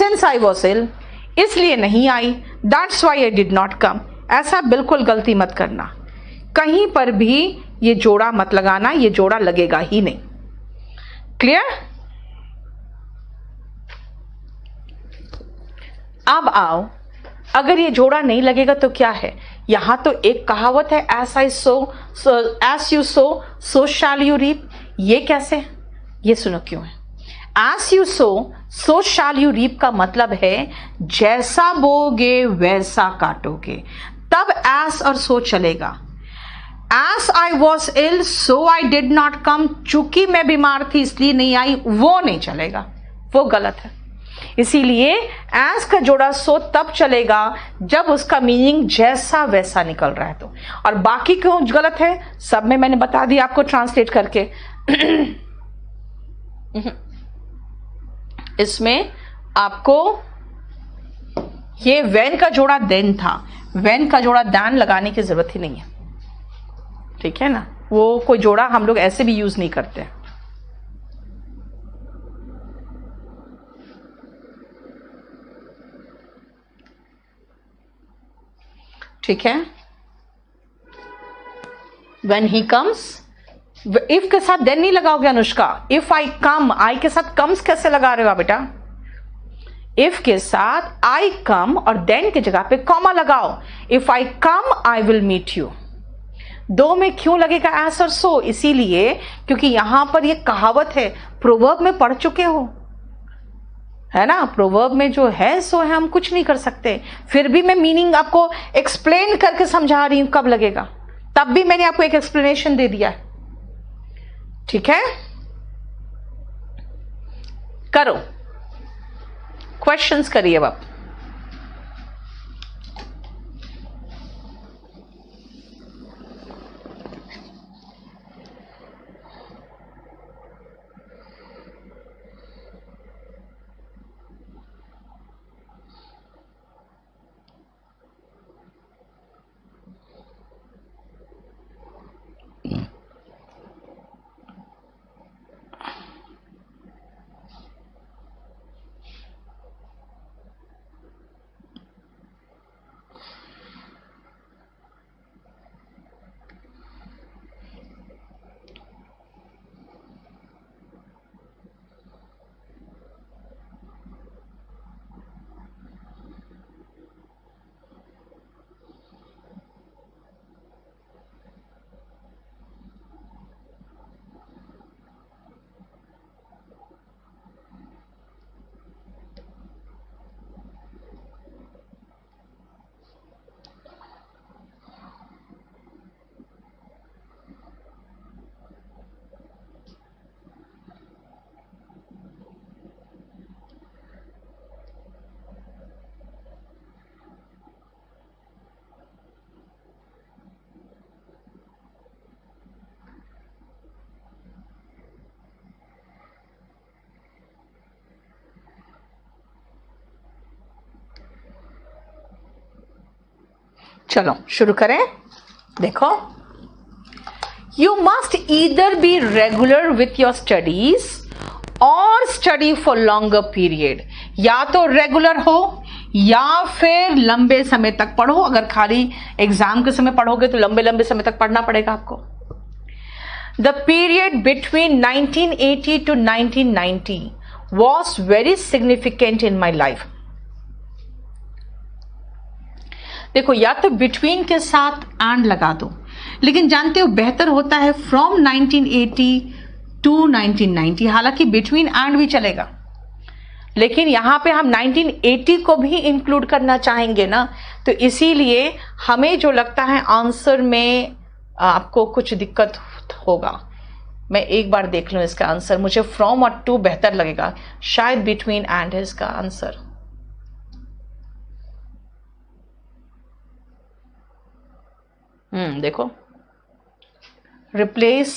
Since I was ill, इसलिए नहीं आई, that's why I did not come. ऐसा बिल्कुल गलती मत करना, कहीं पर भी ये जोड़ा मत लगाना, ये जोड़ा लगेगा ही नहीं। क्लियर? अब आओ, अगर ये जोड़ा नहीं लगेगा तो क्या है? यहां तो एक कहावत है, as I sow as you sow shall you reap. ये कैसे? ये सुनो क्यों है। As you sow shall you reap का मतलब है जैसा बोगे वैसा काटोगे। तब एस और सो चलेगा। As I was ill so I did not come, चूंकि मैं बीमार थी इसलिए नहीं आई, वो नहीं चलेगा, वो गलत है। इसीलिए एस का जोड़ा सो तब चलेगा जब उसका मीनिंग जैसा वैसा निकल रहा है तो। और बाकी क्यों गलत है सब में मैंने बता दिया आपको ट्रांसलेट करके। इसमें आपको ये वेन का जोड़ा देन था, वेन का जोड़ा दैन लगाने की जरूरत ही नहीं है, ठीक है ना। वो कोई जोड़ा हम लोग ऐसे भी यूज नहीं करते। ठीक है, when he comes, इफ के साथ देन नहीं लगाओगे अनुष्का। इफ आई कम, आई के साथ कम्स कैसे लगा रहे हो बेटा? इफ के साथ आई कम और देन की जगह पे कॉमा लगाओ। If I come I will meet you. दो में क्यों लगेगा एस और सो? इसीलिए क्योंकि यहां पर ये कहावत है, प्रोवर्ब में पढ़ चुके हो, है ना। प्रोवर्ब में जो है सो है, हम कुछ नहीं कर सकते। फिर भी मैं मीनिंग आपको एक्सप्लेन करके समझा रही हूं कब लगेगा, तब भी मैंने आपको एक एक्सप्लेनेशन दे दिया है, ठीक है। करो, क्वेश्चंस करिए अब। चलो शुरू करें। देखो, you must either be regular with your studies और स्टडी फॉर लॉन्गर पीरियड। या तो रेगुलर हो या फिर लंबे समय तक पढ़ो। अगर खाली एग्जाम के समय पढ़ोगे तो लंबे लंबे समय तक पढ़ना पड़ेगा आपको। The period between 1980 to 1990 was very significant in my life। देखो, या तो बिटवीन के साथ एंड लगा दो, लेकिन जानते हो बेहतर होता है फ्रॉम 1980 to 1990। हालांकि बिटवीन एंड भी चलेगा, लेकिन यहां पे हम 1980 को भी इंक्लूड करना चाहेंगे ना, तो इसीलिए हमें जो लगता है आंसर में आपको कुछ दिक्कत होगा। मैं एक बार देख लूं इसका आंसर, मुझे फ्रॉम और टू बेहतर लगेगा, शायद बिटवीन एंड है इसका आंसर। देखो, रिप्लेस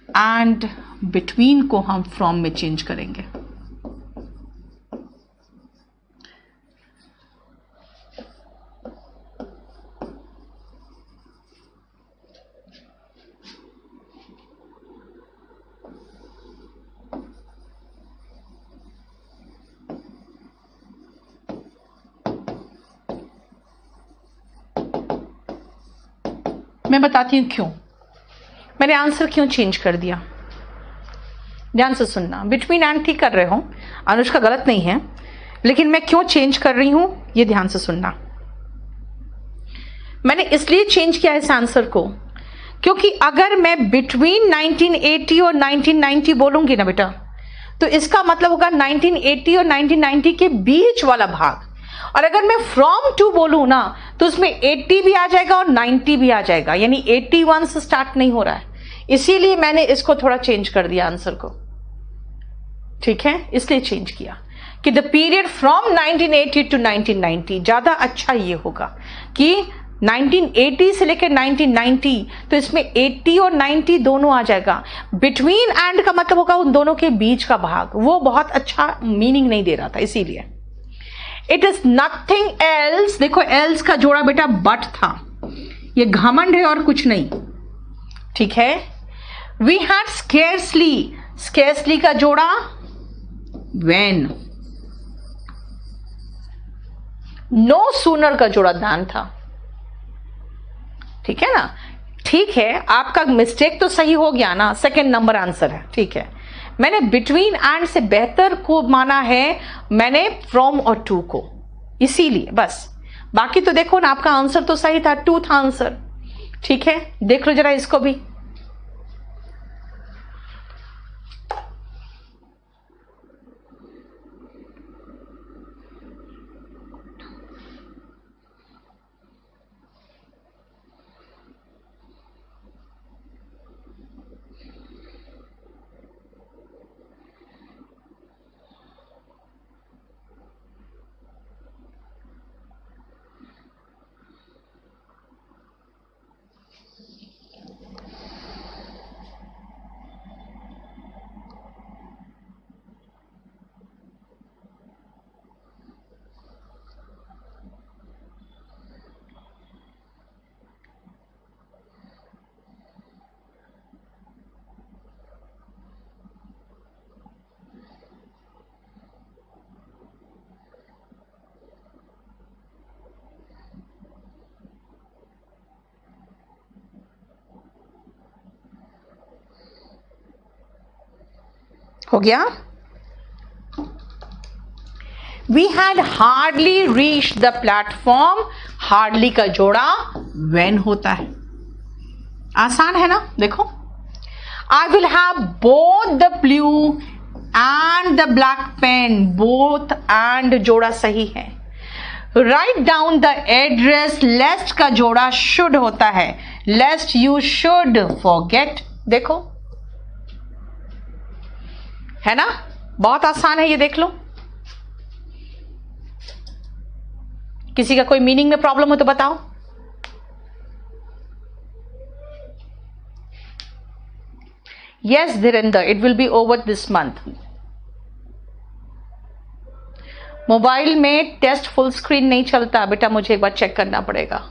एंड बिटवीन को हम फ्रॉम में चेंज करेंगे। मैं बताती हूं क्यों मैंने आंसर क्यों चेंज कर दिया। ध्यान से सुनना, बिटवीन एंड ठीक कर रहे हो, अनुष्का गलत नहीं है, लेकिन मैं क्यों चेंज कर रही हूं ये ध्यान से सुनना। मैंने इसलिए चेंज किया इस आंसर को क्योंकि अगर मैं बिटवीन 1980 और 1990 बोलूंगी ना बेटा, तो इसका मतलब होगा 1980 और 1990 के बीच वाला भाग। और अगर मैं फ्रॉम टू बोलूं ना, तो उसमें 80 भी आ जाएगा और 90 भी आ जाएगा, यानी 81 से स्टार्ट नहीं हो रहा है। इसीलिए मैंने इसको थोड़ा चेंज कर दिया आंसर को, ठीक है, इसलिए चेंज किया कि द पीरियड फ्रॉम 1980 टू 1990 ज्यादा अच्छा ये होगा कि 1980 से लेकर 1990, तो इसमें 80 और 90 दोनों आ जाएगा। बिटवीन एंड का मतलब होगा उन दोनों के बीच का भाग, वो बहुत अच्छा मीनिंग नहीं दे रहा था, इसीलिए। इट इज नथिंग एल्स, देखो एल्स का जोड़ा बेटा बट था, ये घमंड है और कुछ नहीं, ठीक है। वी हैड स्केर्सली, स्केर्सली का जोड़ा when, नो सूनर का जोड़ा than था, ठीक है ना। ठीक है, आपका मिस्टेक तो सही हो गया ना, सेकंड नंबर आंसर है, ठीक है। मैंने बिटवीन एंड से बेहतर को माना है मैंने फ्रॉम और टू को, इसीलिए बस। बाकी तो देखो ना, आपका आंसर तो सही था, टू था आंसर, ठीक है। देख लो जरा इसको भी। हो गया। We had hardly reach the platform, hardly का जोड़ा वेन होता है, आसान है ना। देखो, I will have both the blue and the black pen, both and जोड़ा सही है। Write down the address, lest का जोड़ा शुड होता है, लेस्ट यू शुड फॉरगेट, देखो है ना, बहुत आसान है ये, देख लो। किसी का कोई मीनिंग में प्रॉब्लम हो तो बताओ। Yes Dhirendra, it will be over this month. Mobile में टेस्ट फुल स्क्रीन नहीं चलता बेटा, मुझे एक बार चेक करना पड़ेगा,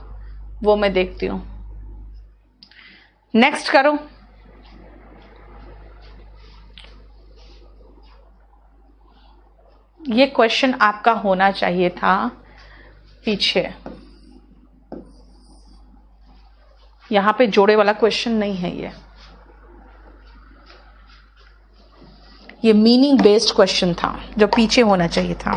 वो मैं देखती हूं। नेक्स्ट करो। ये क्वेश्चन आपका होना चाहिए था पीछे, यहां पे जोड़े वाला क्वेश्चन नहीं है ये मीनिंग बेस्ड क्वेश्चन था जो पीछे होना चाहिए था।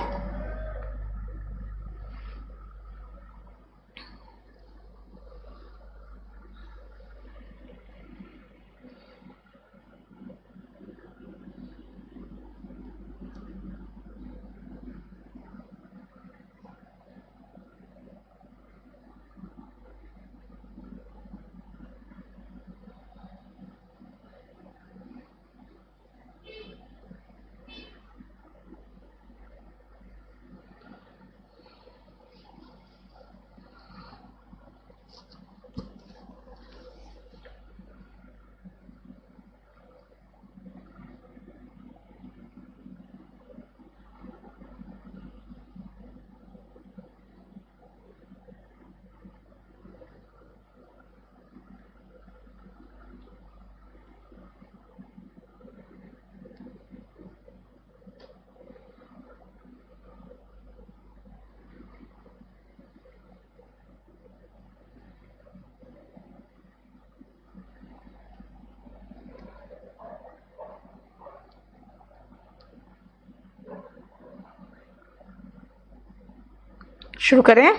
शुरू करें।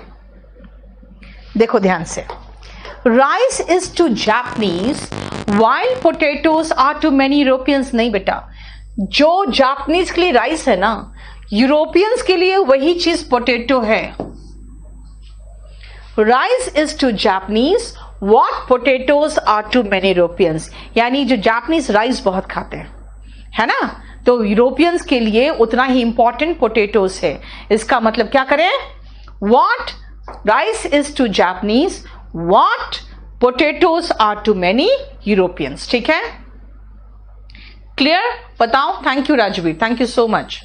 देखो ध्यान से, rice is to Japanese while potatoes are to many Europeans. नहीं बेटा, जो जापानीज के लिए राइस है ना, यूरोपियंस के लिए वही चीज पोटैटो है। Rice is to Japanese what potatoes are to many Europeans, यानी जो जापानीज राइस बहुत खाते हैं, है ना, तो यूरोपियंस के लिए उतना ही इंपॉर्टेंट पोटैटोज है। इसका मतलब क्या करें, what rice is to Japanese what potatoes are to many Europeans. ठीक है, क्लियर? बताओ। Thank you Rajveer, thank you so much.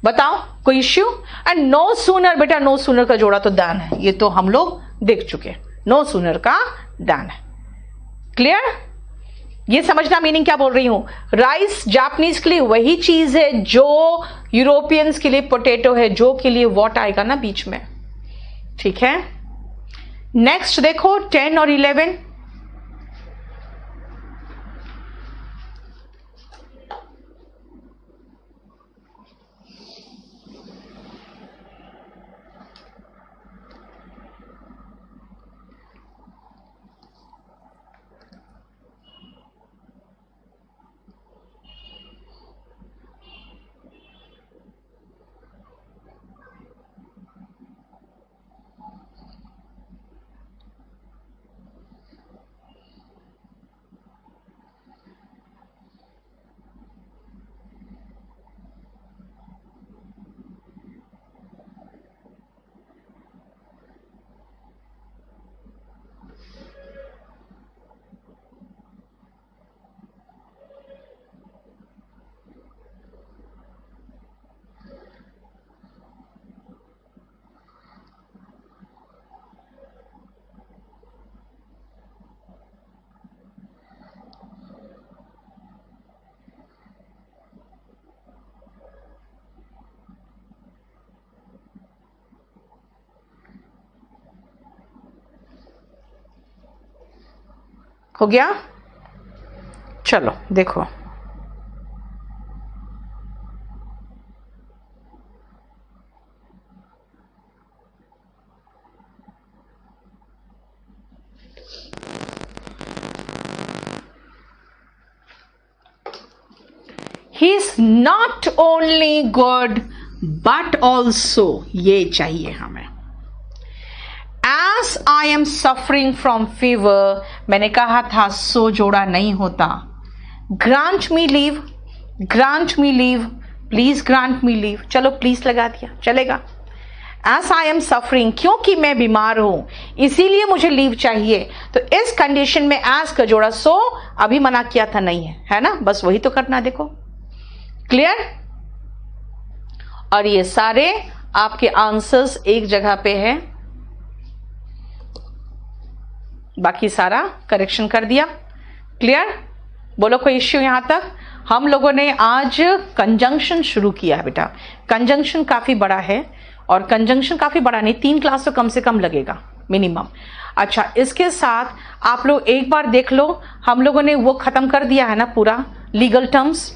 बताओ कोई इश्यू? एंड नो सूनर, बेटा नो सूनर का जोड़ा तो दान है, ये तो हम लोग देख चुके। नो सूनर का दान है। क्लियर? ये समझना मीनिंग क्या बोल रही हूं। राइस जापानीज के लिए वही चीज है जो यूरोपियंस के लिए पोटैटो है, जो के लिए वॉट आएगा ना बीच में। ठीक है, नेक्स्ट देखो 10 और 11। हो गया? चलो देखो, ही is not only good but also, ये चाहिए हमें। As I am suffering from fever, मैंने कहा था सो जोड़ा नहीं होता। Grant me leave, grant me leave, please grant me leave। चलो प्लीज लगा दिया, चलेगा। As I am suffering, क्योंकि मैं बीमार हूं इसीलिए मुझे लीव चाहिए। तो इस कंडीशन में as का जोड़ा सो अभी मना किया था, नहीं है ना, बस वही तो करना। देखो क्लियर? और ये सारे आपके आंसर्स एक जगह पे है, बाकी सारा करेक्शन कर दिया। क्लियर? बोलो कोई इश्यू यहां तक? हम लोगों ने आज कंजंक्शन शुरू किया है बेटा। कंजंक्शन काफी बड़ा है, और कंजंक्शन काफी बड़ा नहीं, 3 क्लास तो कम से कम लगेगा मिनिमम। अच्छा, इसके साथ आप लोग एक बार देख लो, हम लोगों ने वो खत्म कर दिया है ना पूरा लीगल टर्म्स।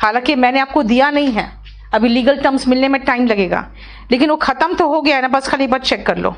हालांकि मैंने आपको दिया नहीं है, अभी लीगल टर्म्स मिलने में टाइम लगेगा, लेकिन वो खत्म तो हो गया है ना, बस खाली बस चेक कर लो।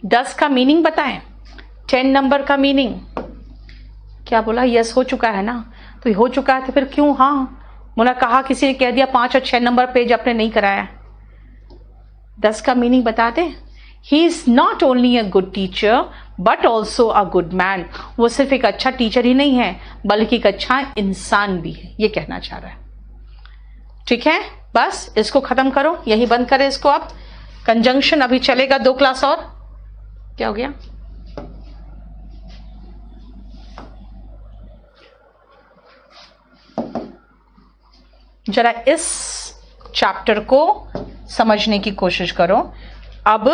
दस का मीनिंग बताएं, 10 नंबर का मीनिंग क्या बोला? यस हो चुका है ना, तो हो चुका है तो फिर क्यों हाँ मुना कहा? किसी ने कह दिया 5 और 6 नंबर पेज आपने नहीं कराया। 10 का मीनिंग बता दे। He is not only a good teacher but also a good man. वो सिर्फ एक अच्छा टीचर ही नहीं है बल्कि एक अच्छा इंसान भी है, ये कहना चाह रहा है। ठीक है, बस इसको खत्म करो, यही बंद करें इसको। अब कंजंक्शन अभी चलेगा 2 क्लास और। क्या हो गया? जरा इस चैप्टर को समझने की कोशिश करो। अब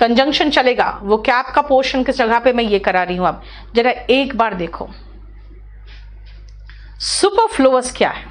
कंजंक्शन चलेगा, वो कैप का पोर्शन किस जगह पे मैं ये करा रही हूं। अब जरा एक बार देखो, सुपरफ्लुअस क्या है?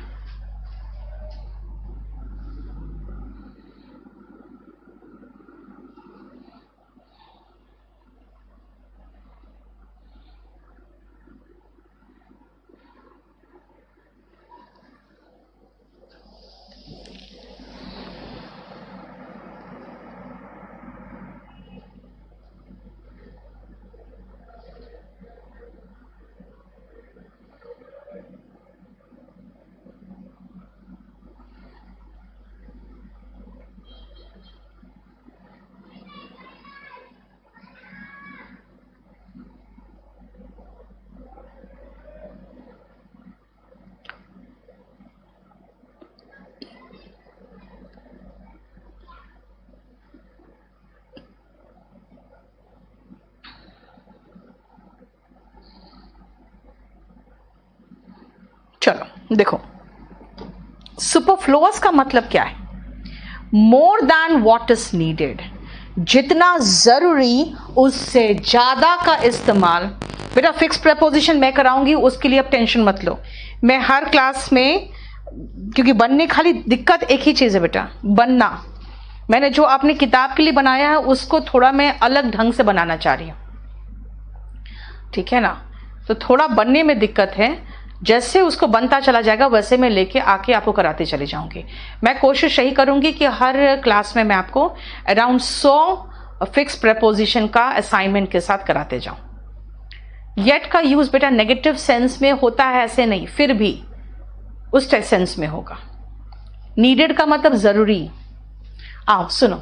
चलो देखो, सुपरफ्लुअस का मतलब क्या है? More than what is needed, जितना जरूरी उससे ज्यादा का इस्तेमाल। बेटा फिक्स प्रेपोजिशन मैं कराऊंगी, उसके लिए अब टेंशन मत लो। मैं हर क्लास में, क्योंकि बनने खाली दिक्कत एक ही चीज है बेटा, बनना। मैंने जो अपनी किताब के लिए बनाया है उसको थोड़ा मैं अलग ढंग से बनाना चाह रही हूं, ठीक है ना? तो थोड़ा बनने में दिक्कत है, जैसे उसको बनता चला जाएगा वैसे मैं लेके आके आपको कराते चले जाऊंगी। मैं कोशिश यही करूंगी कि हर क्लास में मैं आपको अराउंड 100 फिक्स प्रेपोजिशन का असाइनमेंट के साथ कराते जाऊं। येट का यूज बेटा नेगेटिव सेंस में होता है ऐसे नहीं, फिर भी उस सेंस में होगा। नीडेड का मतलब जरूरी। आओ सुनो,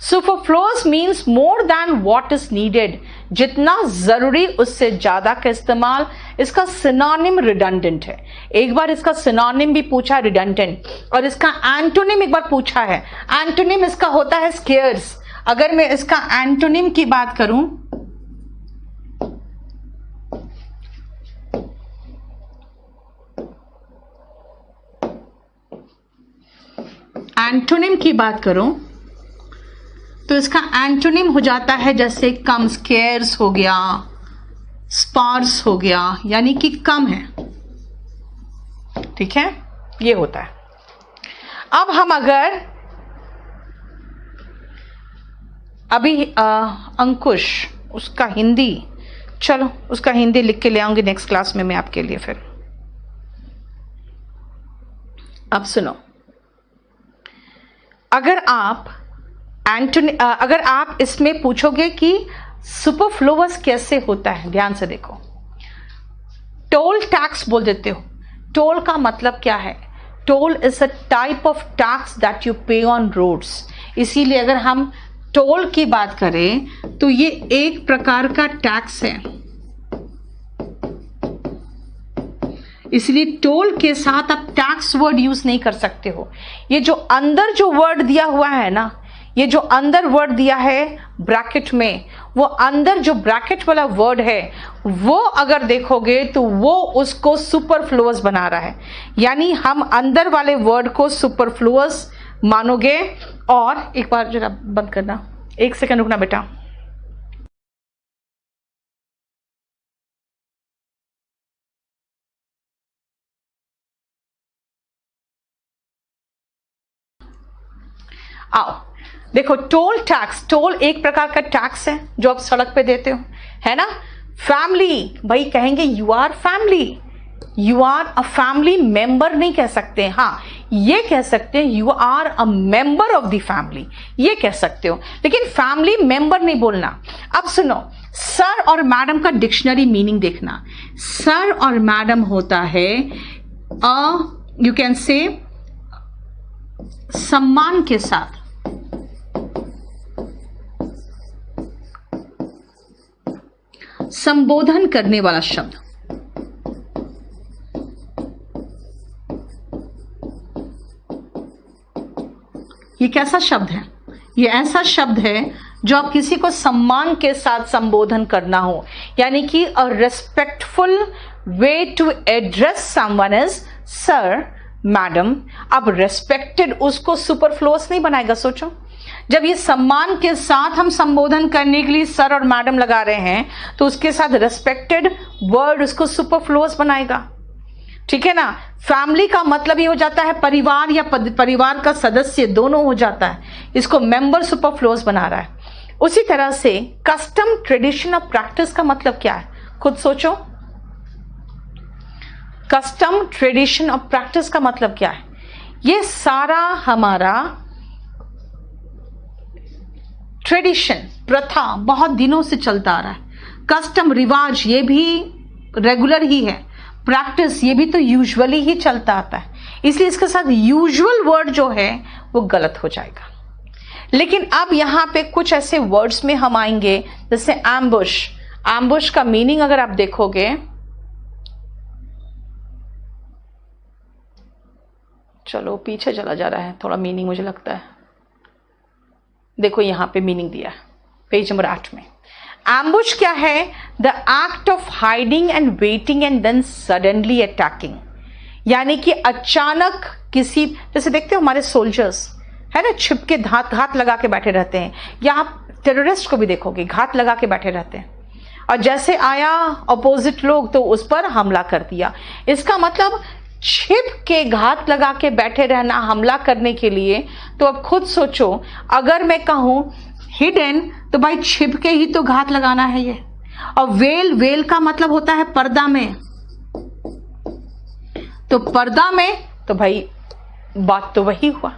superfluous means more than what is needed, जितना जरूरी उससे ज्यादा का इस्तेमाल। इसका सिनोनिम रिडंडेंट है। एक बार इसका सिनोनिम भी पूछा है, रिडंडेंट, और इसका एंटोनिम एक बार पूछा है। एंटोनिम इसका होता है स्केर्स। अगर मैं इसका एंटोनिम की बात करूं, तो इसका एंटोनिम हो जाता है जैसे कम, स्केर्स हो गया, स्पार्स हो गया, यानी कि कम है, ठीक है? ये होता है। अब हम अगर अभी अंकुश, उसका हिंदी, चलो उसका हिंदी लिख के ले आऊंगी नेक्स्ट क्लास में मैं आपके लिए। फिर अब सुनो, अगर आप इसमें पूछोगे कि सुपरफ्लुअस कैसे होता है, ध्यान से देखो। टोल टैक्स बोल देते हो। टोल का मतलब क्या है? Toll is a type of tax that you पे ऑन रोड्स। इसीलिए अगर हम टोल की बात करें तो ये एक प्रकार का टैक्स है। इसलिए टोल के साथ आप टैक्स वर्ड यूज नहीं कर सकते हो। ये जो अंदर जो वर्ड दिया हुआ है ना, ये जो अंदर वर्ड दिया है ब्रैकेट में, वो अंदर जो ब्रैकेट वाला वर्ड है वो अगर देखोगे तो वो उसको सुपरफ्लुअस बना रहा है। यानी हम अंदर वाले वर्ड को सुपरफ्लुअस मानोगे। और एक बार जरा बंद करना, 1 सेकंड रुकना बेटा। आओ देखो, टोल टैक्स, टोल एक प्रकार का टैक्स है जो आप सड़क पे देते हो, है ना? फैमिली, भाई कहेंगे you are family, you are a family member नहीं कह सकते। हाँ, ये कह सकते हैं you are a member of the family, ये कह सकते हो, लेकिन फैमिली मेंबर नहीं बोलना। अब सुनो, सर और मैडम का डिक्शनरी मीनिंग देखना। सर और मैडम होता है यू कैन से सम्मान के साथ, संबोधन करने वाला शब्द। ये कैसा शब्द है? ये ऐसा शब्द है जो आप किसी को सम्मान के साथ संबोधन करना हो, यानी कि a respectful way to address someone is sir, madam. अब रेस्पेक्टेड उसको सुपरफ्लुअस नहीं बनाएगा। सोचो, जब ये सम्मान के साथ हम संबोधन करने के लिए सर और मैडम लगा रहे हैं तो उसके साथ रेस्पेक्टेड वर्ड उसको सुपरफ्लुअस बनाएगा। ठीक है ना। फैमिली का मतलब ये हो जाता है परिवार या परिवार का सदस्य, दोनों हो जाता है। इसको मेंबर सुपरफ्लुअस बना रहा है। उसी तरह से कस्टम, ट्रेडिशन और प्रैक्टिस का मतलब क्या है, खुद सोचो। कस्टम, ट्रेडिशन और प्रैक्टिस का मतलब क्या है? ये सारा हमारा ट्रेडिशन, प्रथा बहुत दिनों से चलता आ रहा है। कस्टम, रिवाज, ये भी रेगुलर ही है। प्रैक्टिस, ये भी तो यूजुअली ही चलता आता है। इसलिए इसके साथ यूजुअल वर्ड जो है वो गलत हो जाएगा। लेकिन अब यहां पे कुछ ऐसे वर्ड्स में हम आएंगे जैसे एम्बुश। एम्बुश का मीनिंग अगर आप देखोगे, चलो पीछे चला जा रहा है थोड़ा मीनिंग, मुझे लगता है। देखो यहां पे मीनिंग दिया है पेज नंबर 8 में। एम्बुश क्या है? The act of hiding and waiting and then suddenly attacking. यानी कि अचानक किसी, जैसे देखते हो हमारे सोल्जर्स है ना, छिप के घात लगा के बैठे रहते हैं, या आप टेररिस्ट को भी देखोगे घात लगा के बैठे रहते हैं, और जैसे आया अपोजिट लोग तो उस पर हमला कर दिया। इसका मतलब छिप के घात लगा के बैठे रहना हमला करने के लिए। तो अब खुद सोचो, अगर मैं कहूं हिडन तो भाई छिप के ही तो घात लगाना है ये। और वेल, वेल का मतलब होता है पर्दा में, तो पर्दा में तो भाई बात तो वही हुआ।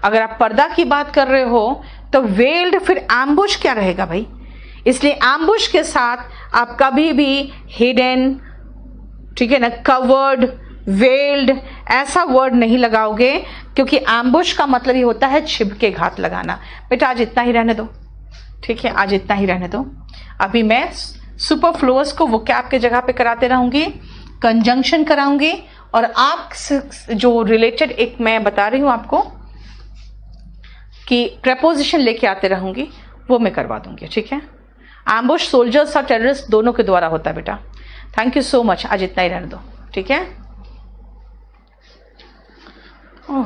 अगर आप पर्दा की बात कर रहे हो तो वेल्ड, फिर एम्बुश क्या रहेगा भाई? इसलिए एम्बुश के साथ आप कभी भी हिडन, ठीक है ना, कवर्ड, वेल्ड ऐसा वर्ड नहीं लगाओगे, क्योंकि एम्बुश का मतलब ये होता है छिप के घात लगाना। बेटा आज इतना ही रहने दो, ठीक है, आज इतना ही रहने दो। अभी मैं सुपरफ्लुअस को वोकैब के जगह पे कराते रहूंगी, कंजंक्शन कराऊंगी, और आप जो रिलेटेड एक मैं बता रही हूं आपको कि प्रेपोजिशन लेके आते रहूंगी, वो मैं करवा दूंगी। ठीक है, एम्बुश सोल्जर्स और टेररिस्ट दोनों के द्वारा होता है बेटा। थैंक यू सो मच, आज इतना ही रहने दो। ठीक है। ओह